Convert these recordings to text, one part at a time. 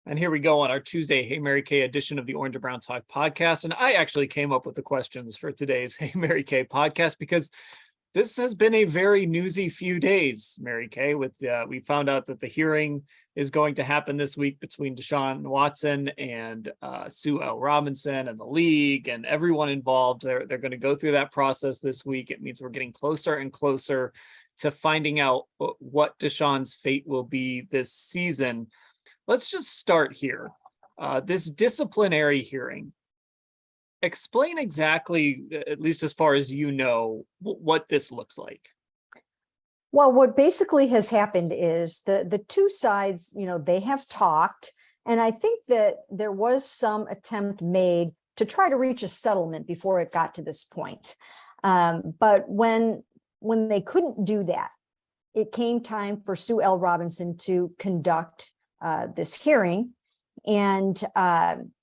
And here we go on our Tuesday Hey Mary Kay edition of the Orange and Brown Talk podcast. And I actually came up with the questions for today's Hey Mary Kay podcast because this has been a very newsy few days, Mary Kay. We found out that the hearing is going to happen this week between Deshaun Watson and Sue L. Robinson and the league and everyone involved. They're going to go through that process this week. It means we're getting closer and closer to finding out what Deshaun's fate will be this season. Let's just start here. This disciplinary hearing. Explain exactly, at least as far as you know, what this looks like. Well, what basically has happened is the two sides, they have talked, and I think that there was some attempt made to try to reach a settlement before it got to this point. But when they couldn't do that, it came time for Sue L. Robinson to conduct this hearing. And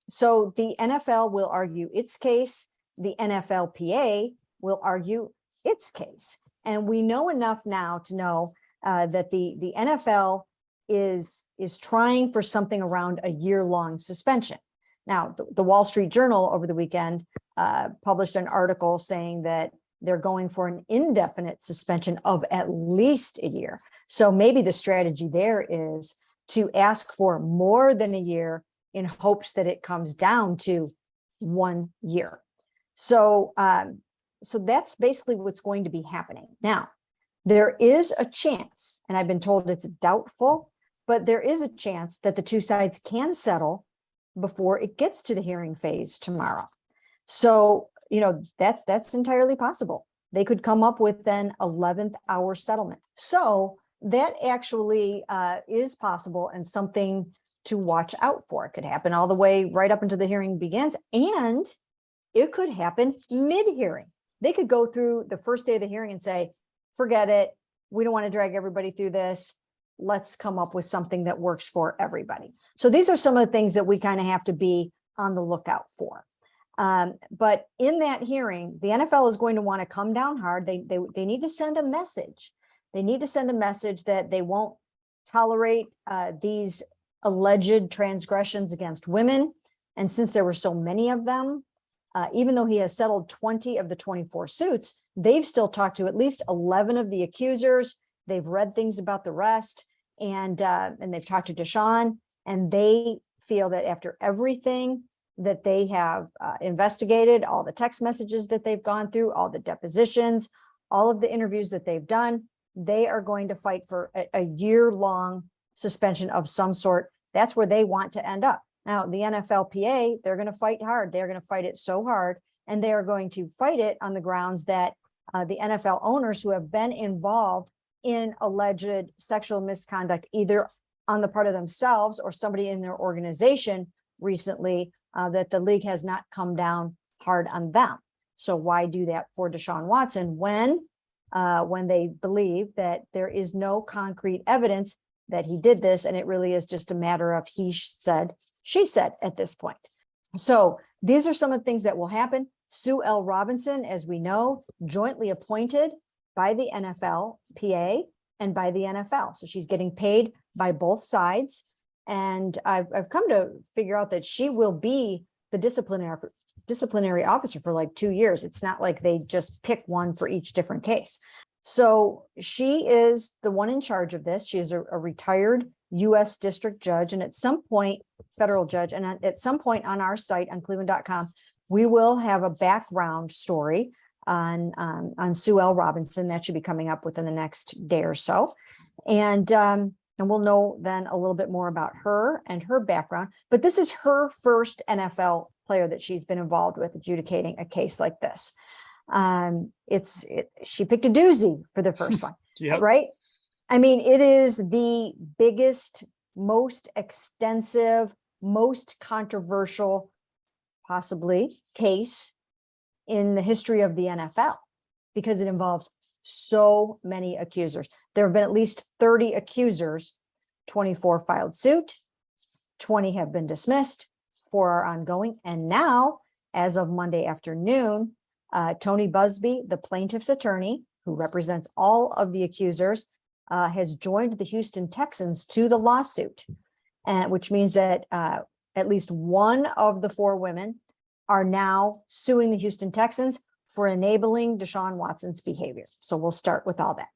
so the NFL will argue its case, the NFLPA will argue its case. And we know enough now to know that the NFL is trying for something around a year-long suspension. Now, the Wall Street Journal over the weekend published an article saying that they're going for an indefinite suspension of at least a year. So maybe the strategy there is to ask for more than a year in hopes that it comes down to 1 year. So that's basically what's going to be happening. Now, there is a chance, and I've been told it's doubtful, but there is a chance that the two sides can settle before it gets to the hearing phase tomorrow. So, that's entirely possible. They could come up with an 11th hour settlement. So that actually is possible and something to watch out for. It could happen all the way right up until the hearing begins, and it could happen mid-hearing. They could go through the first day of the hearing and say, forget it. We don't want to drag everybody through this. Let's come up with something that works for everybody. So these are some of the things that we kind of have to be on the lookout for. But in that hearing, the NFL is going to want to come down hard. They need to send a message. They need to send a message that they won't tolerate these alleged transgressions against women. And since there were so many of them, even though he has settled 20 of the 24 suits, they've still talked to at least 11 of the accusers. They've read things about the rest, and they've talked to Deshaun, and they feel that after everything that they have investigated, all the text messages that they've gone through, all the depositions, all of the interviews that they've done, they are going to fight for a year-long suspension of some sort. That's where they want to end up. Now, the NFLPA, they're going to fight hard. They're going to fight it so hard, and they are going to fight it on the grounds that the NFL owners who have been involved in alleged sexual misconduct, either on the part of themselves or somebody in their organization recently, that the league has not come down hard on them. So why do that for Deshaun Watson when they believe that there is no concrete evidence that he did this, and it really is just a matter of he said, she said at this point. So these are some of the things that will happen. Sue L. Robinson, as we know, jointly appointed by the NFLPA and by the NFL. So she's getting paid by both sides. And I've come to figure out that she will be the disciplinary officer for like 2 years. It's not like they just pick one for each different case. So she is the one in charge of this. She is a retired U.S. district judge, and at some point, federal judge. And at some point on our site on cleveland.com, we will have a background story on Sue L. Robinson that should be coming up within the next day or so. And we'll know then a little bit more about her and her background. But this is her first NFL player that she's been involved with adjudicating a case like this. She picked a doozy for the first one, Yep. Right? I mean, it is the biggest, most extensive, most controversial, possibly, case in the history of the NFL because it involves so many accusers. There have been at least 30 accusers, 24 filed suit, 20 have been dismissed, 4 are ongoing. And now, as of Monday afternoon, Tony Busby, the plaintiff's attorney, who represents all of the accusers, has joined the Houston Texans to the lawsuit. and which means that at least one of the four women are now suing the Houston Texans for enabling Deshaun Watson's behavior. So we'll start with all that.